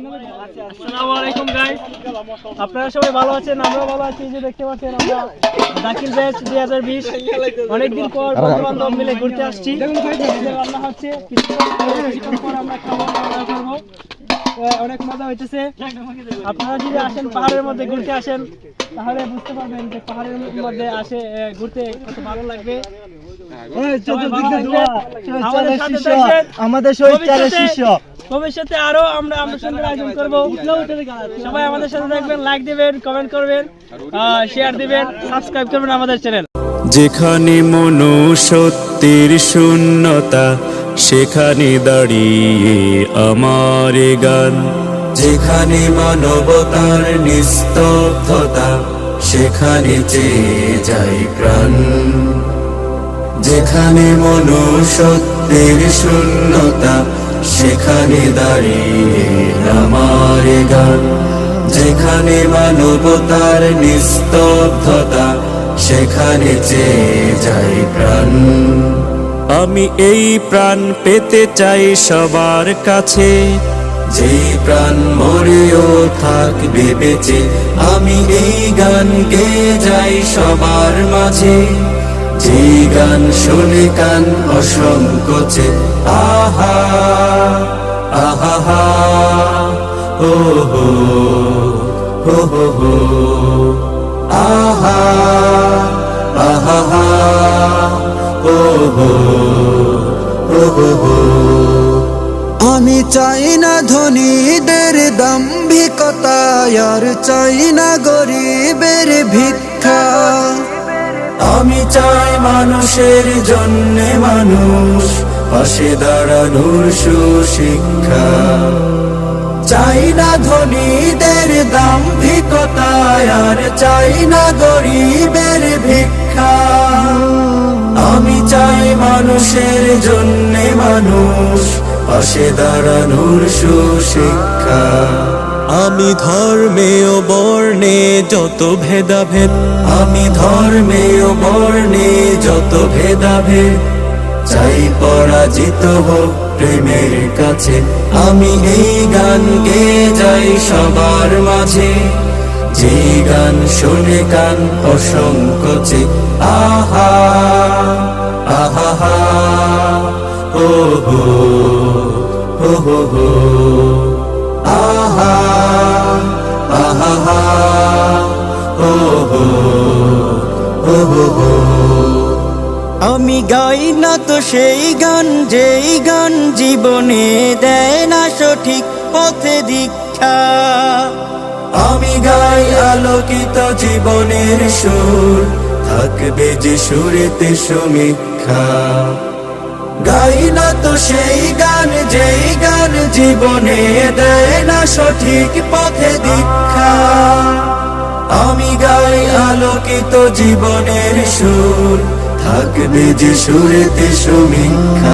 আসসালামু আলাইকুম গাইস, আপনারা সবাই ভালো আছেন? আমরাও ভালো আছি। যে দেখতে পাচ্ছেন আমরা দাখিল ব্যাচ 2020 অনেকদিন পর বন্ধু বান্ধব মিলে ঘুরতে আসছি। রান্না হচ্ছে, কিছুক্ষণ পর আমরা খাওয়া দাওয়া করবো। অনেক মজা হইতেছে। আপনারা যদি আসেন, পাহাড়ের মধ্যে ঘুরতে আসেন, তাহলে বুঝতে পারবেন যে পাহাড়ের মধ্যে আসে ঘুরতে কত ভালো লাগবে। আমাদের ভবিষ্যতে আরো আমরা সুন্দর আয়োজন করবো। সবাই আমাদের সাথে থাকবেন, লাইক দিবেন, কমেন্ট করবেন, শেয়ার দিবেন, সাবস্ক্রাইব করবেন আমাদের চ্যানেল। যেখানে মনুষ্যত্বের শূন্যতা, সেখানে দাঁড়িয়ে আমার গান। যেখানে মানবতার নিস্তব্ধতা, সেখানে চেয়ে যাই প্রাণ। যেখানে মনুষ্যত্বের শূন্যতা, সেখানে দাঁড়িয়ে আমার গান। যেখানে মানবতার নিস্তব্ধতা, সেখানে চেয়ে যাই প্রাণ। আমি এই প্রাণ পেতে চাই সবার কাছে, যেই প্রাণ মরেও থাকবে বেঁচে। আমি এই গান গেয়ে যাই সবার মাঝে, যেই গান শুনে কান অসংকোচে। আহা আহা হা, ও হো হো হো হো, আহা আহা হা, ও হো হো হো হো। আমি চাই না ধনীদের দাম্ভিকতা, আর চাই না গরিবের ভিক্ষা। আমি চাই মানুষের জন্যে মানুষ, পাশে দাঁড়ানোর সুশিক্ষা। চাই না ধনীদের দাম্ভিকতা, আর চাই না গরিবের ভিক্ষা। আমি চাই মানুষের জন্যে মানুষ, পাশে দাঁড়ানোর সুশিক্ষা। আমি ধর্মে ও বর্ণে যত ভেদাভেদ, আমি ধর্মে ও বর্ণে যত ভেদাভেদ, চাই পরাজিত হোক প্রেমের কাছে। আমি এই গান গেয়ে যাই সবার মাঝে, যে গান শুনে কান অসংকোচে। আহা আহা হা, ও হো হো হো হো, আহা আহা হা, ও হো হো হো হো। আমি গাই না তো সেই গান, যেই গান জীবনে দেয় না সঠিক পথে দীক্ষা। আমি গাই আলোকিত জীবনের সুর, থাকবে যে সুরেতে সমীক্ষা। গাই না তো সেই গান, যেই গান জীবনে দেয় না সঠিক পথে দীক্ষা। আমি গাই আলোকিত জীবনের সুর, থাকবে যে সুরেতে সমীক্ষা।